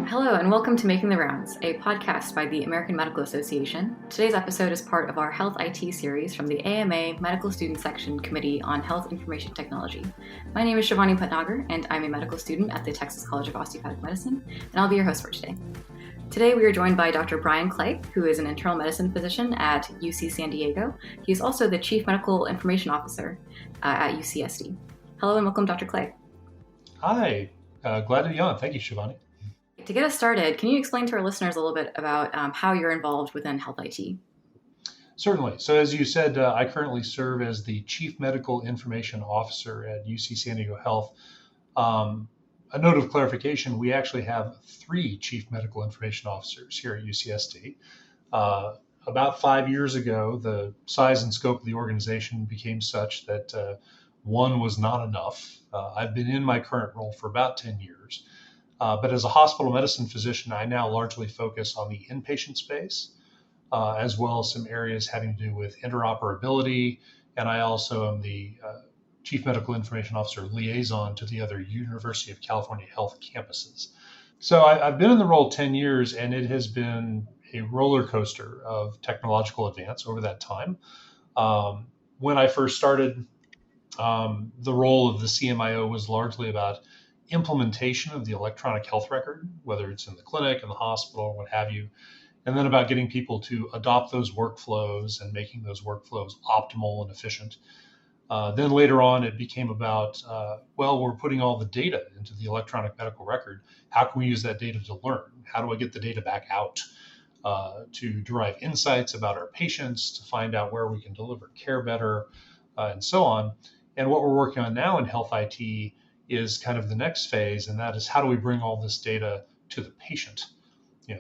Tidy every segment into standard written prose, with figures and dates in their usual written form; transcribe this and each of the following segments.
Hello and welcome to Making the Rounds, a podcast by the American Medical Association. Today's episode is part of our Health IT series from the AMA Medical Student Section Committee on Health Information Technology. My name is Shivani Bhatnagar, and I'm a medical student at the Texas College of Osteopathic Medicine, and I'll be your host for today. Today we are joined by Dr. Brian Clay, who is an internal medicine physician at UC San Diego. He is also the Chief Medical Information Officer at UCSD. Hello and welcome, Dr. Clay. Hi, glad to be on. Thank you, Shivani. To get us started, can you explain to our listeners a little bit about how you're involved within Health IT? Certainly. So as you said, I currently serve as the Chief Medical Information Officer at UC San Diego Health. A note of clarification, we actually have 3 Chief Medical Information Officers here at UCSD. About 5 years ago, the size and scope of the organization became such that one was not enough. I've been in my current role for about 10 years. But as a hospital medicine physician, I now largely focus on the inpatient space, as well as some areas having to do with interoperability. And I also am the Chief Medical Information Officer liaison to the other University of California Health campuses. So I've been in the role 10 years, and it has been a roller coaster of technological advance over that time. When I first started, the role of the CMIO was largely about implementation of the electronic health record, whether it's in the clinic, in the hospital, what have you, and then about getting people to adopt those workflows and making those workflows optimal and efficient. Then later on, it became about, we're putting all the data into the electronic medical record. How can we use that data to learn? How do I get the data back out to derive insights about our patients, to find out where we can deliver care better, and so on. And what we're working on now in Health IT is kind of the next phase, and that is how do we bring all this data to the patient?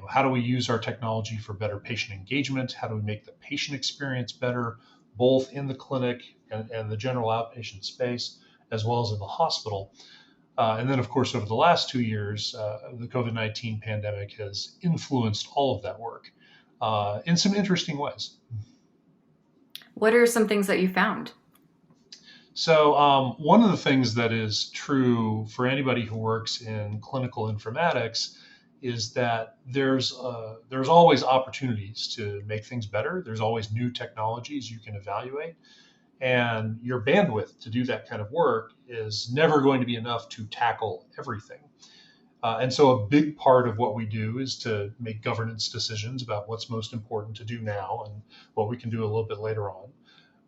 How do we use our technology for better patient engagement? How do we make the patient experience better, both in the clinic and the general outpatient space, as well as in the hospital? And then, of course, over the last 2 years, the COVID-19 pandemic has influenced all of that work in some interesting ways. What are some things that you found? So one of the things that is true for anybody who works in clinical informatics is that there's always opportunities to make things better. There's always new technologies you can evaluate, and your bandwidth to do that kind of work is never going to be enough to tackle everything. And so a big part of what we do is to make governance decisions about what's most important to do now and what we can do a little bit later on.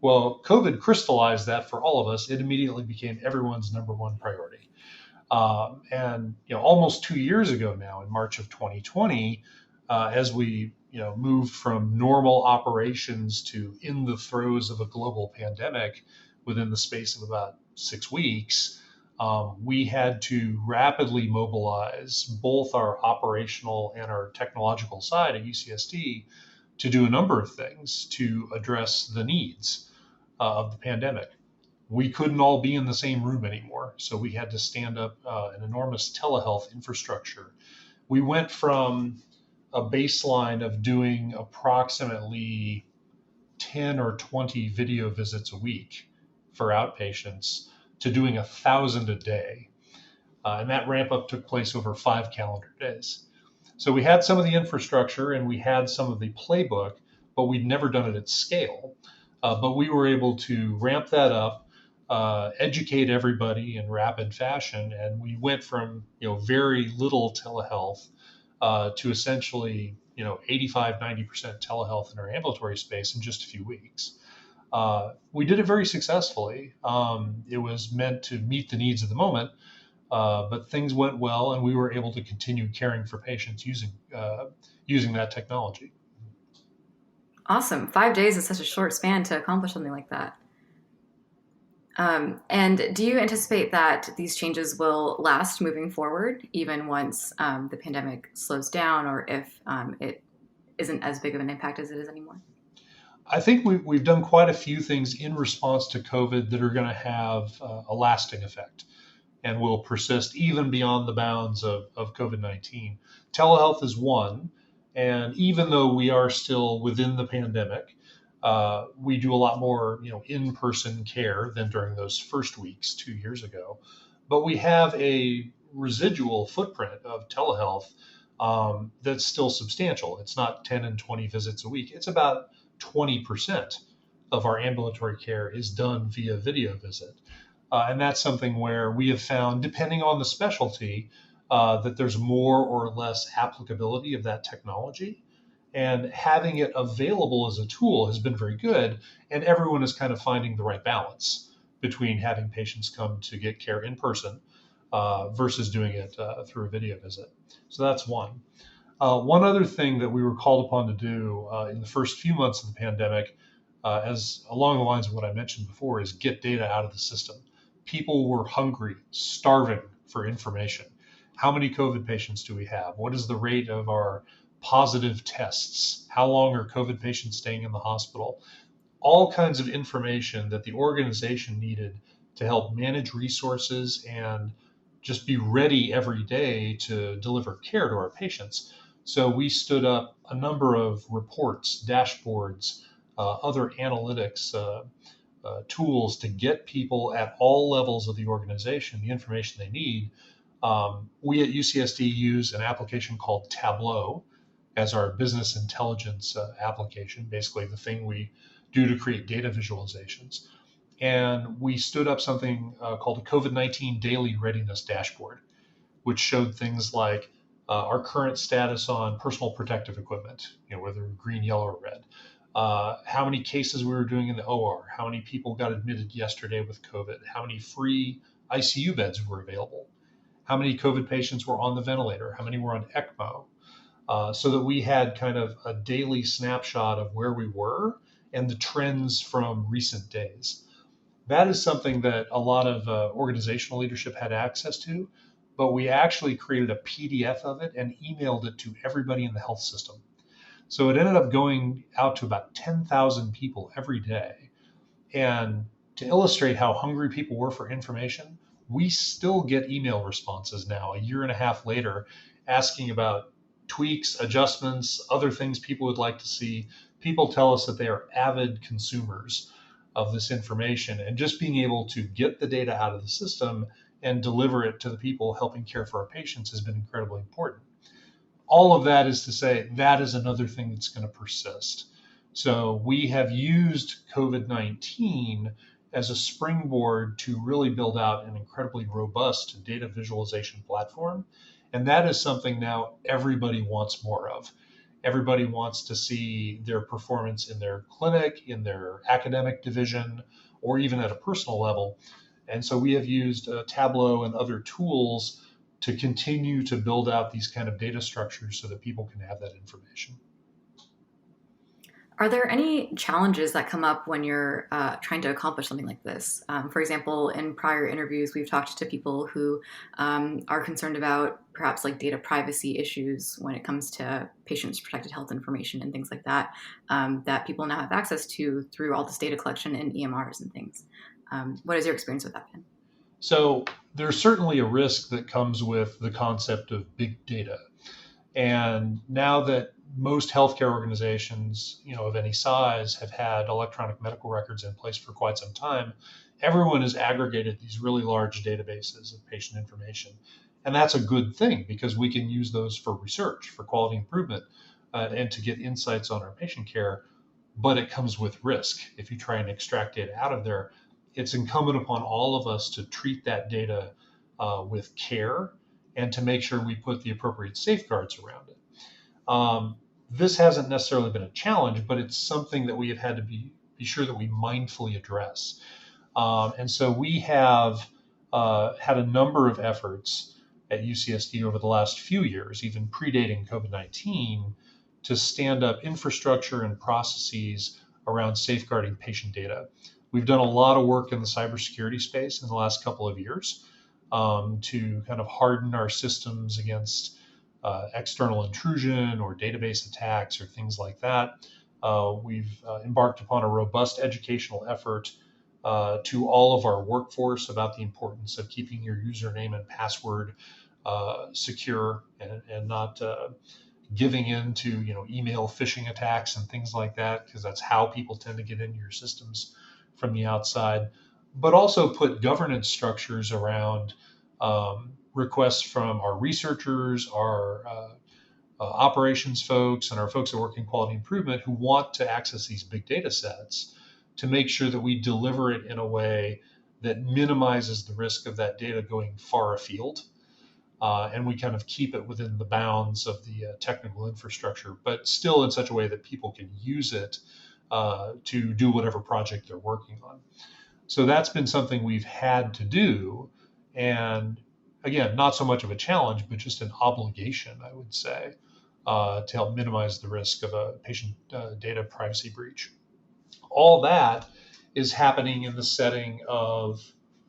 Well, COVID crystallized that for all of us. It immediately became everyone's number one priority. And almost 2 years ago now, in March of 2020, as we moved from normal operations to in the throes of a global pandemic within the space of about 6 weeks, we had to rapidly mobilize both our operational and our technological side at UCSD to do a number of things to address the needs of the pandemic. We couldn't all be in the same room anymore, so we had to stand up an enormous telehealth infrastructure. We went from a baseline of doing approximately 10 or 20 video visits a week for outpatients to doing 1,000 a day. And that ramp up took place over 5 calendar days. So we had some of the infrastructure and we had some of the playbook, but we'd never done it at scale. But we were able to ramp that up, educate everybody in rapid fashion, and we went from very little telehealth to essentially 85-90% telehealth in our ambulatory space in just a few weeks. We did it very successfully. It was meant to meet the needs of the moment, but things went well, and we were able to continue caring for patients using that technology. Awesome. 5 days is such a short span to accomplish something like that. And do you anticipate that these changes will last moving forward, even once the pandemic slows down, or if it isn't as big of an impact as it is anymore? I think we've done quite a few things in response to COVID that are going to have a lasting effect and will persist even beyond the bounds of COVID-19. Telehealth is one. And even though we are still within the pandemic, we do a lot more, in-person care than during those first weeks 2 years ago. But we have a residual footprint of telehealth that's still substantial. It's not 10 and 20 visits a week. It's about 20% of our ambulatory care is done via video visit. And that's something where we have found, depending on the specialty, that there's more or less applicability of that technology. And having it available as a tool has been very good. And everyone is kind of finding the right balance between having patients come to get care in person versus doing it through a video visit. So that's one. One other thing that we were called upon to do in the first few months of the pandemic, as along the lines of what I mentioned before, is get data out of the system. People were hungry, starving for information. How many COVID patients do we have? What is the rate of our positive tests? How long are COVID patients staying in the hospital? All kinds of information that the organization needed to help manage resources and just be ready every day to deliver care to our patients. So we stood up a number of reports, dashboards, other analytics tools to get people at all levels of the organization the information they need. We at UCSD use an application called Tableau as our business intelligence application, basically the thing we do to create data visualizations. And we stood up something called a COVID-19 daily readiness dashboard, which showed things like our current status on personal protective equipment, whether green, yellow, or red, how many cases we were doing in the OR, how many people got admitted yesterday with COVID, how many free ICU beds were available, how many COVID patients were on the ventilator, how many were on ECMO, so that we had kind of a daily snapshot of where we were and the trends from recent days. That is something that a lot of organizational leadership had access to, but we actually created a PDF of it and emailed it to everybody in the health system. So it ended up going out to about 10,000 people every day. And to illustrate how hungry people were for information, we still get email responses now, a year and a half later, asking about tweaks, adjustments, other things people would like to see. People tell us that they are avid consumers of this information, and just being able to get the data out of the system and deliver it to the people helping care for our patients has been incredibly important. All of that is to say that is another thing that's going to persist. So we have used COVID-19 as a springboard to really build out an incredibly robust data visualization platform. And that is something now everybody wants more of. Everybody wants to see their performance in their clinic, in their academic division, or even at a personal level. And so we have used Tableau and other tools to continue to build out these kind of data structures so that people can have that information. Are there any challenges that come up when you're trying to accomplish something like this? For example, in prior interviews, we've talked to people who are concerned about perhaps like data privacy issues when it comes to patients' protected health information and things like that, that people now have access to through all this data collection and EMRs and things. What is your experience with that been? So there's certainly a risk that comes with the concept of big data. And now that most healthcare organizations, of any size have had electronic medical records in place for quite some time, everyone has aggregated these really large databases of patient information. And that's a good thing because we can use those for research, for quality improvement, and to get insights on our patient care. But it comes with risk. If you try and extract data out of there, it's incumbent upon all of us to treat that data with care and to make sure we put the appropriate safeguards around it. This hasn't necessarily been a challenge, but it's something that we have had to be sure that we mindfully address. And so we have had a number of efforts at UCSD over the last few years, even predating COVID-19, to stand up infrastructure and processes around safeguarding patient data. We've done a lot of work in the cybersecurity space in the last couple of years to kind of harden our systems against external intrusion or database attacks or things like that. We've embarked upon a robust educational effort to all of our workforce about the importance of keeping your username and password secure and not giving in to email phishing attacks and things like that, because that's how people tend to get into your systems from the outside. But also put governance structures around requests from our researchers, our operations folks and our folks that work in quality improvement who want to access these big data sets to make sure that we deliver it in a way that minimizes the risk of that data going far afield. And we kind of keep it within the bounds of the technical infrastructure, but still in such a way that people can use it to do whatever project they're working on. So that's been something we've had to do. And again, not so much of a challenge, but just an obligation, I would say, to help minimize the risk of a patient data privacy breach. All that is happening in the setting of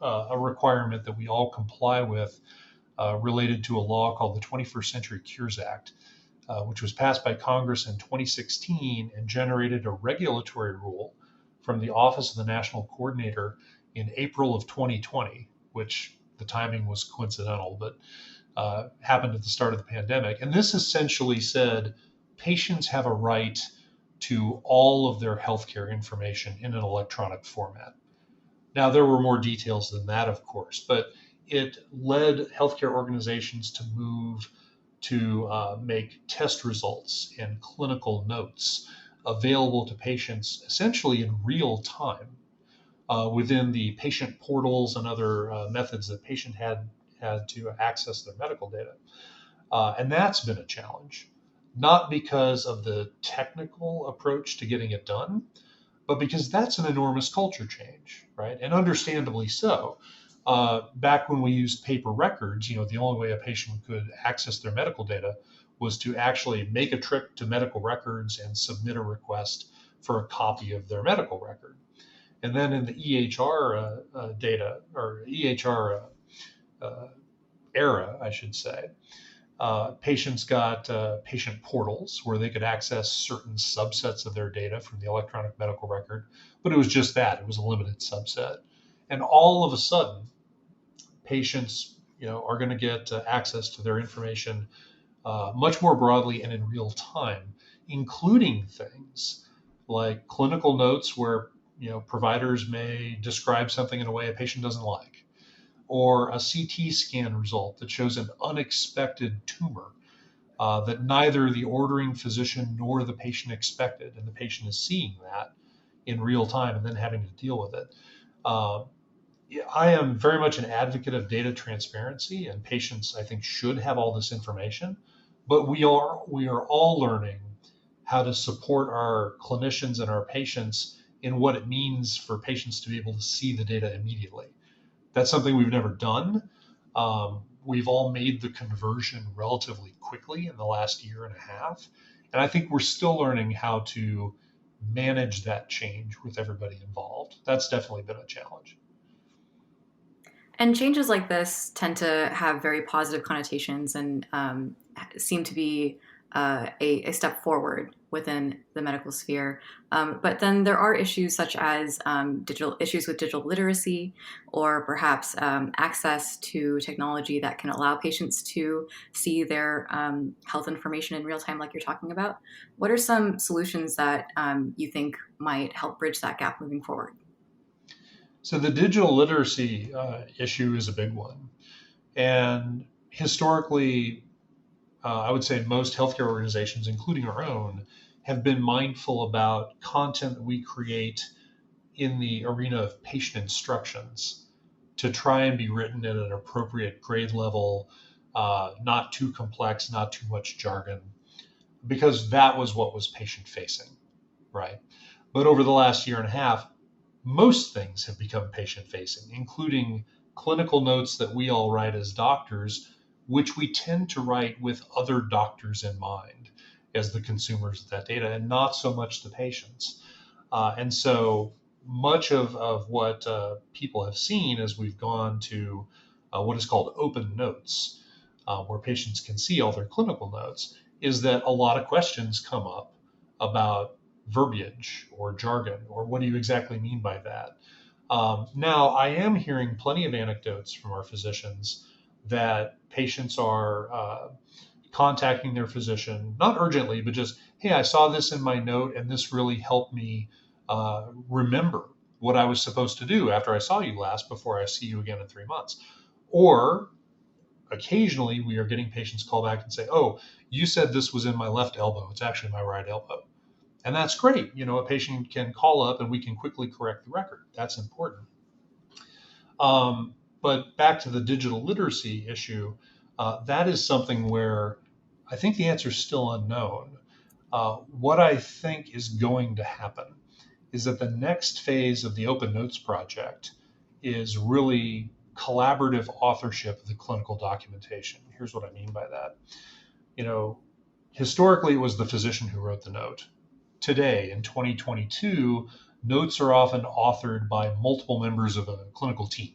a requirement that we all comply with related to a law called the 21st Century Cures Act, which was passed by Congress in 2016 and generated a regulatory rule from the Office of the National Coordinator in April of 2020, which the timing was coincidental, but happened at the start of the pandemic. And this essentially said patients have a right to all of their healthcare information in an electronic format. Now, there were more details than that, of course, but it led healthcare organizations to move to make test results and clinical notes available to patients essentially in real time within the patient portals and other methods that patient had to access their medical data. And that's been a challenge, not because of the technical approach to getting it done, but because that's an enormous culture change, right? And understandably so. Back when we used paper records, the only way a patient could access their medical data was to actually make a trip to medical records and submit a request for a copy of their medical record. And then in the EHR data, or EHR era, I should say, patients got patient portals where they could access certain subsets of their data from the electronic medical record, but it was just that. It was a limited subset. And all of a sudden, patients are going to get access to their information much more broadly and in real time, including things like clinical notes where providers may describe something in a way a patient doesn't like, or a CT scan result that shows an unexpected tumor that neither the ordering physician nor the patient expected, and the patient is seeing that in real time and then having to deal with it. I am very much an advocate of data transparency, and patients, I think, should have all this information. But we are all learning how to support our clinicians and our patients in what it means for patients to be able to see the data immediately. That's something we've never done. We've all made the conversion relatively quickly in the last year and a half. And I think we're still learning how to manage that change with everybody involved. That's definitely been a challenge. And changes like this tend to have very positive connotations and seem to be a step forward within the medical sphere. But then there are issues such as issues with digital literacy, or perhaps access to technology that can allow patients to see their health information in real time, like you're talking about. What are some solutions that you think might help bridge that gap moving forward? So the digital literacy issue is a big one. And historically, I would say most healthcare organizations, including our own, have been mindful about content that we create in the arena of patient instructions to try and be written at an appropriate grade level, not too complex, not too much jargon, because that was what was patient facing, right? But over the last year and a half, most things have become patient facing, including clinical notes that we all write as doctors, which we tend to write with other doctors in mind as the consumers of that data, and not so much the patients. And so much of what people have seen as we've gone to what is called open notes, where patients can see all their clinical notes, is that a lot of questions come up about verbiage or jargon, or what do you exactly mean by that? Now, I am hearing plenty of anecdotes from our physicians that patients are contacting their physician, not urgently, but just, hey, I saw this in my note and this really helped me remember what I was supposed to do after I saw you last before I see you again in 3 months. Or occasionally we are getting patients call back and say, oh, you said this was in my left elbow. It's actually my right elbow. And that's great. A patient can call up and we can quickly correct the record. That's important. But back to the digital literacy issue, that is something where I think the answer is still unknown. What I think is going to happen is that the next phase of the Open Notes project is really collaborative authorship of the clinical documentation. Here's what I mean by that. Historically, it was the physician who wrote the note. Today, in 2022, notes are often authored by multiple members of a clinical team.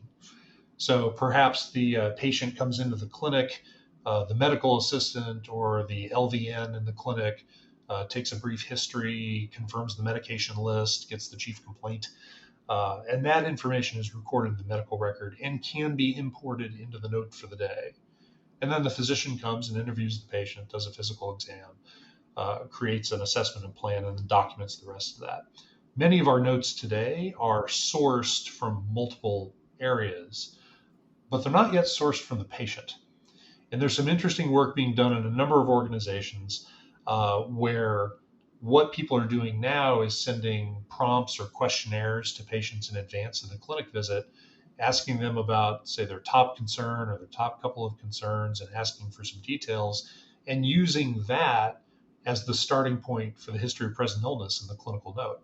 So perhaps the patient comes into the clinic, the medical assistant or the LVN in the clinic takes a brief history, confirms the medication list, gets the chief complaint, and that information is recorded in the medical record and can be imported into the note for the day. And then the physician comes and interviews the patient, does a physical exam, creates an assessment and plan, and then documents the rest of that. Many of our notes today are sourced from multiple areas, but they're not yet sourced from the patient. And there's some interesting work being done in a number of organizations where what people are doing now is sending prompts or questionnaires to patients in advance of the clinic visit, asking them about, say, their top concern or their top couple of concerns and asking for some details, and using that as the starting point for the history of present illness in the clinical note.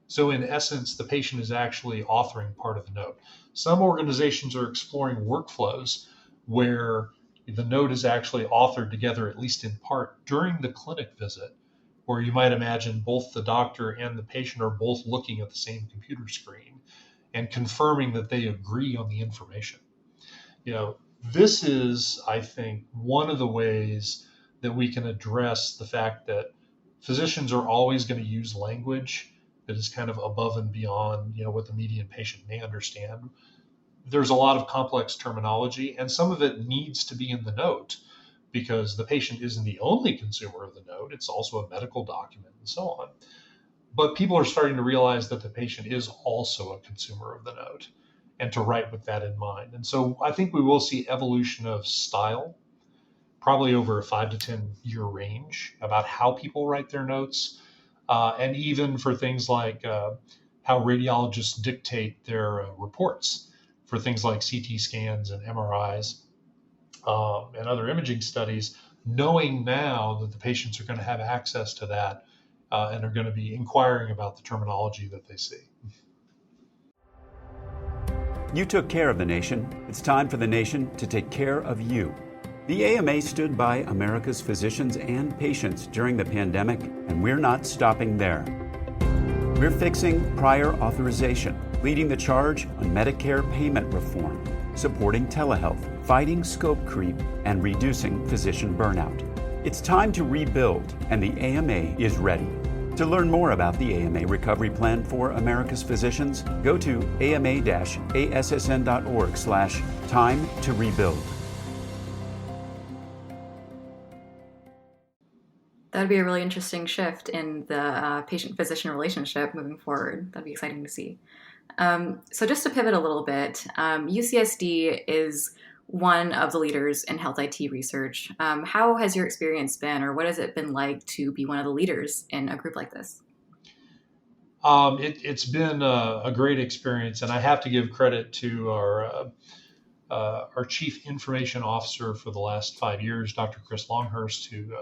So in essence, the patient is actually authoring part of the note. Some organizations are exploring workflows where the note is actually authored together, at least in part, during the clinic visit, where you might imagine both the doctor and the patient are both looking at the same computer screen and confirming that they agree on the information. This is, I think, one of the ways that we can address the fact that physicians are always going to use language that is kind of above and beyond, what the median patient may understand. There's a lot of complex terminology, and some of it needs to be in the note because the patient isn't the only consumer of the note. It's also a medical document and so on. But people are starting to realize that the patient is also a consumer of the note and to write with that in mind. And so I think we will see evolution of style, probably over a 5 to 10 year range about how people write their notes. And even for things like how radiologists dictate their reports for things like CT scans and MRIs and other imaging studies, knowing now that the patients are going to have access to that and are going to be inquiring about the terminology that they see. You took care of the nation. It's time for the nation to take care of you. The AMA stood by America's physicians and patients during the pandemic, and we're not stopping there. We're fixing prior authorization, leading the charge on Medicare payment reform, supporting telehealth, fighting scope creep, and reducing physician burnout. It's time to rebuild, and the AMA is ready. To learn more about the AMA Recovery Plan for America's Physicians, go to ama-assn.org/time to rebuild. That would be a really interesting shift in the patient-physician relationship moving forward. That'd be exciting to see. So just to pivot a little bit, UCSD is one of the leaders in health IT research. How has your experience been, or what has it been like to be one of the leaders in a group like this? It's been a great experience, and I have to give credit to our chief information officer for the last 5 years, Dr. Chris Longhurst, who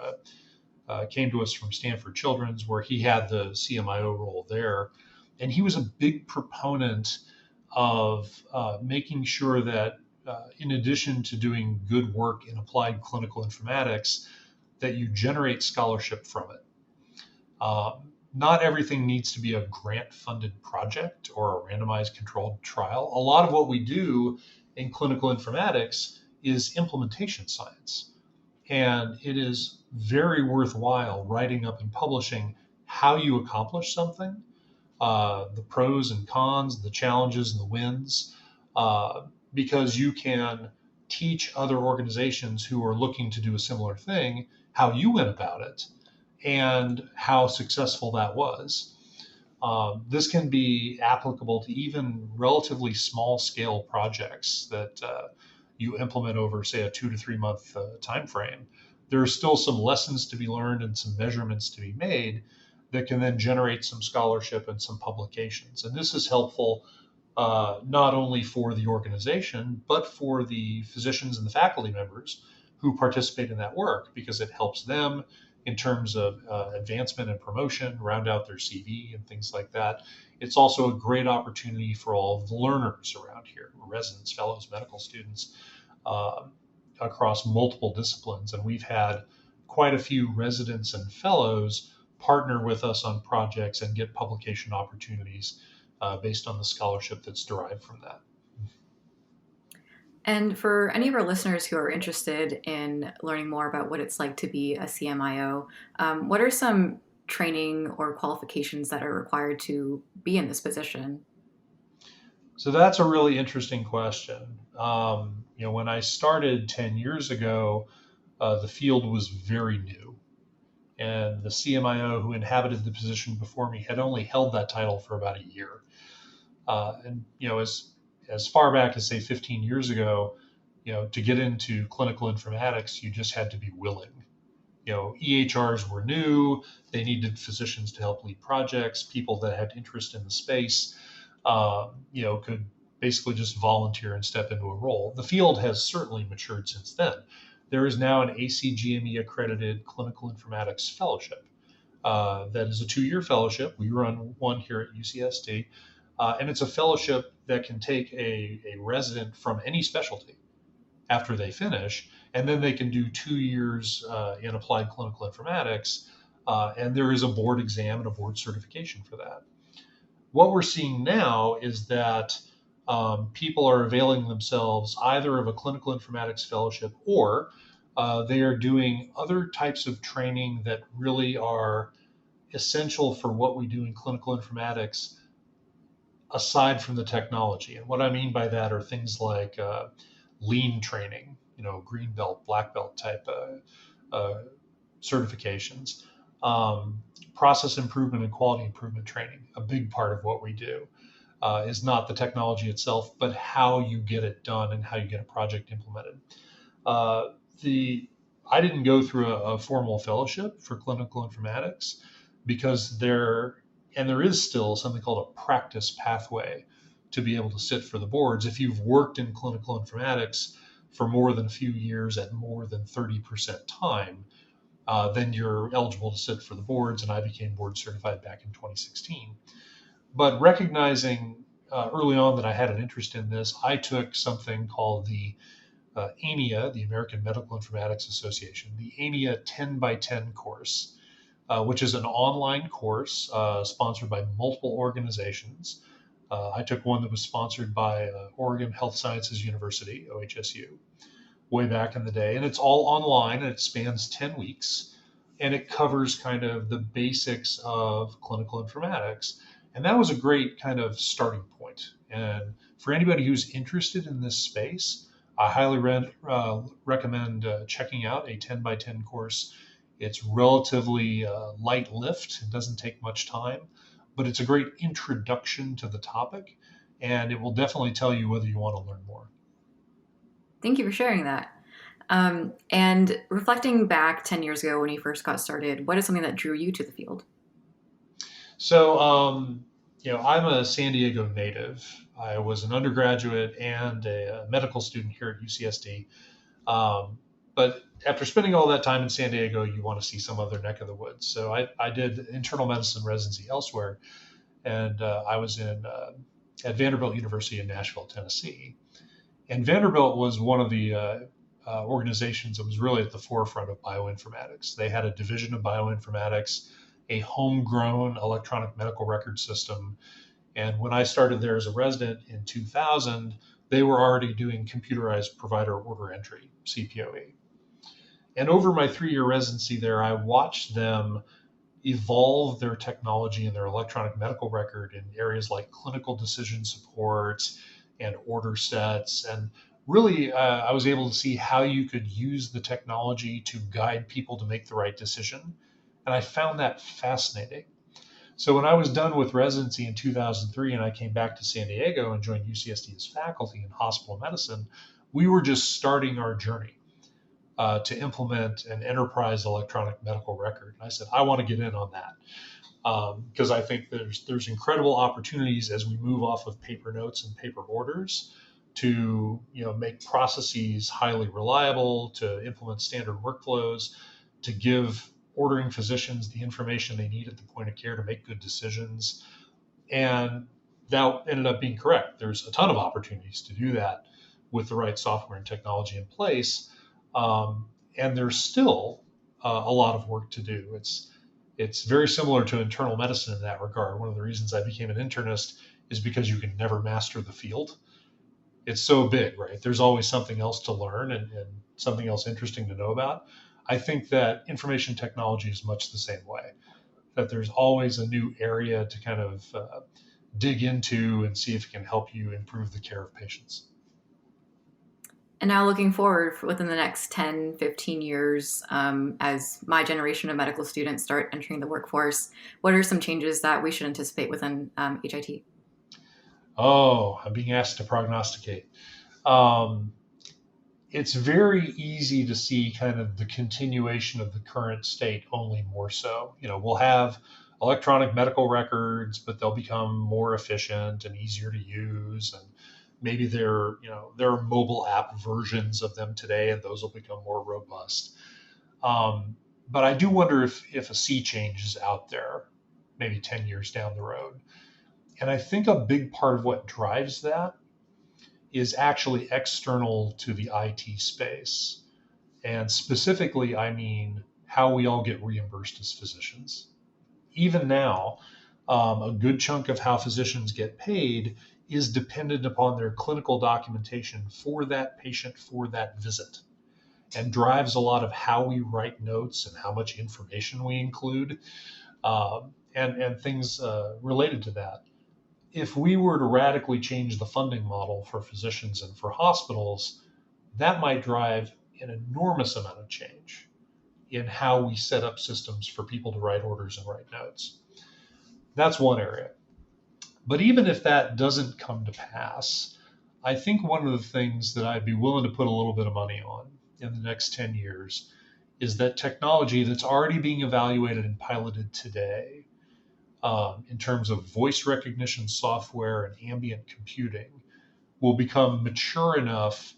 came to us from Stanford Children's, where he had the CMIO role there. And he was a big proponent of making sure that in addition to doing good work in applied clinical informatics, that you generate scholarship from it. Not everything needs to be a grant-funded project or a randomized controlled trial. A lot of what we do in clinical informatics is implementation science. And it is very worthwhile writing up and publishing how you accomplish something, the pros and cons, the challenges and the wins, because you can teach other organizations who are looking to do a similar thing how you went about it and how successful that was. This can be applicable to even relatively small scale projects that you implement over, say, a 2 to 3 month time frame, there are still some lessons to be learned and some measurements to be made that can then generate some scholarship and some publications. And this is helpful not only for the organization, but for the physicians and the faculty members who participate in that work, because it helps them in terms of advancement and promotion, round out their CV and things like that. It's also a great opportunity for all of the learners around here, residents, fellows, medical students, across multiple disciplines. And we've had quite a few residents and fellows partner with us on projects and get publication opportunities based on the scholarship that's derived from that. And for any of our listeners who are interested in learning more about what it's like to be a CMIO, what are some training or qualifications that are required to be in this position? So that's a really interesting question. When I started 10 years ago, the field was very new. And the CMIO who inhabited the position before me had only held that title for about a year. As far back as, say, 15 years ago, to get into clinical informatics, you just had to be willing. EHRs were new. They needed physicians to help lead projects. People that had interest in the space, could basically just volunteer and step into a role. The field has certainly matured since then. There is now an ACGME accredited clinical informatics fellowship. That is a 2-year fellowship. We run one here at UCSD. And it's a fellowship that can take a resident from any specialty after they finish, and then they can do 2 years in applied clinical informatics, and there is a board exam and a board certification for that. What we're seeing now is that people are availing themselves either of a clinical informatics fellowship, or they are doing other types of training that really are essential for what we do in clinical informatics, aside from the technology. And what I mean by that are things like lean training, green belt, black belt type certifications, process improvement and quality improvement training. A big part of what we do is not the technology itself, but how you get it done and how you get a project implemented. I didn't go through a formal fellowship for clinical informatics because there is still something called a practice pathway to be able to sit for the boards. If you've worked in clinical informatics for more than a few years at more than 30% time, then you're eligible to sit for the boards, and I became board certified back in 2016. But recognizing early on that I had an interest in this, I took something called the AMA, the American Medical Informatics Association, the AMA 10 by 10 course, which is an online course sponsored by multiple organizations. I took one that was sponsored by Oregon Health Sciences University, OHSU, way back in the day. And it's all online, and it spans 10 weeks. And it covers kind of the basics of clinical informatics. And that was a great kind of starting point. And for anybody who's interested in this space, I highly recommend checking out a 10 by 10 course. It's relatively light lift. It doesn't take much time, but it's a great introduction to the topic, and it will definitely tell you whether you want to learn more. Thank you for sharing that. And reflecting back 10 years ago when you first got started, what is something that drew you to the field? So, I'm a San Diego native. I was an undergraduate and a medical student here at UCSD. But after spending all that time in San Diego, you want to see some other neck of the woods. So I did internal medicine residency elsewhere, and I was at Vanderbilt University in Nashville, Tennessee. And Vanderbilt was one of the organizations that was really at the forefront of bioinformatics. They had a division of bioinformatics, a homegrown electronic medical record system. And when I started there as a resident in 2000, they were already doing computerized provider order entry, CPOE. And over my 3-year residency there, I watched them evolve their technology and their electronic medical record in areas like clinical decision support and order sets. And really, I was able to see how you could use the technology to guide people to make the right decision. And I found that fascinating. So when I was done with residency in 2003 and I came back to San Diego and joined UCSD as faculty in hospital medicine, we were just starting our journey to implement an enterprise electronic medical record. And I said, I want to get in on that because I think there's incredible opportunities as we move off of paper notes and paper orders to make processes highly reliable, to implement standard workflows, to give ordering physicians the information they need at the point of care to make good decisions. And that ended up being correct. There's a ton of opportunities to do that with the right software and technology in place. And there's still a lot of work to do. It's very similar to internal medicine in that regard. One of the reasons I became an internist is because you can never master the field. It's so big, right? There's always something else to learn and something else interesting to know about. I think that information technology is much the same way, that there's always a new area to kind of dig into and see if it can help you improve the care of patients. And now looking forward within the next 10, 15 years, as my generation of medical students start entering the workforce, what are some changes that we should anticipate within HIT? Oh, I'm being asked to prognosticate. It's very easy to see kind of the continuation of the current state, only more so. We'll have electronic medical records, but they'll become more efficient and easier to use. And maybe there are mobile app versions of them today, and those will become more robust. But I do wonder if a sea change is out there, maybe 10 years down the road. And I think a big part of what drives that is actually external to the IT space. And specifically, I mean how we all get reimbursed as physicians. Even now, a good chunk of how physicians get paid is dependent upon their clinical documentation for that patient for that visit, and drives a lot of how we write notes and how much information we include, and things related to that. If we were to radically change the funding model for physicians and for hospitals, that might drive an enormous amount of change in how we set up systems for people to write orders and write notes. That's one area. But even if that doesn't come to pass, I think one of the things that I'd be willing to put a little bit of money on in the next 10 years is that technology that's already being evaluated and piloted today, in terms of voice recognition software and ambient computing, will become mature enough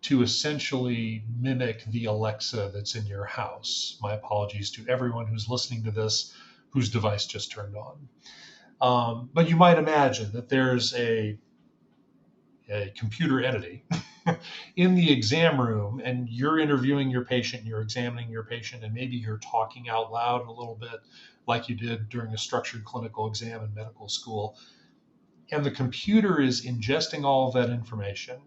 to essentially mimic the Alexa that's in your house. My apologies to everyone who's listening to this whose device just turned on. But you might imagine that there's a computer entity in the exam room, and you're interviewing your patient, you're examining your patient, and maybe you're talking out loud a little bit like you did during a structured clinical exam in medical school. And the computer is ingesting all of that information.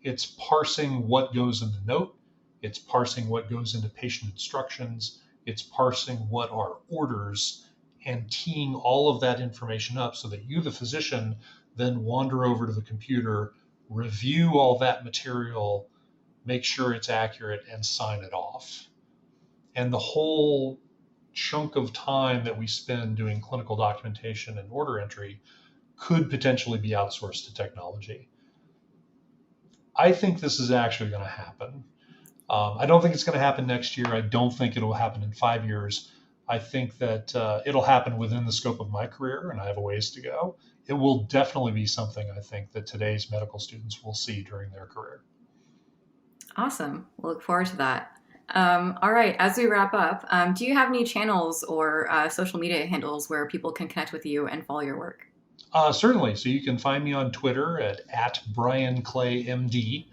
It's parsing what goes in the note. It's parsing what goes into patient instructions. It's parsing what are orders and teeing all of that information up so that you, the physician, then wander over to the computer, review all that material, make sure it's accurate, and sign it off. And the whole chunk of time that we spend doing clinical documentation and order entry could potentially be outsourced to technology. I think this is actually going to happen. I don't think it's going to happen next year. I don't think it'll happen in 5 years. I think that it'll happen within the scope of my career, and I have a ways to go. It will definitely be something I think that today's medical students will see during their career. Awesome. We'll look forward to that. All right. As we wrap up, do you have any channels or social media handles where people can connect with you and follow your work? Certainly. So you can find me on Twitter at Brian Clay MD,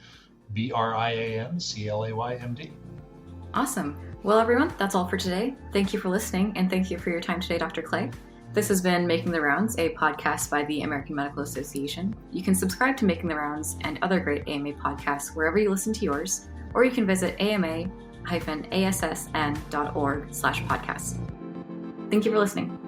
BrianClaymD. Awesome. Well, everyone, that's all for today. Thank you for listening, and thank you for your time today, Dr. Clay. This has been Making the Rounds, a podcast by the American Medical Association. You can subscribe to Making the Rounds and other great AMA podcasts wherever you listen to yours, or you can visit AMA-MSSN.org/podcasts. Thank you for listening.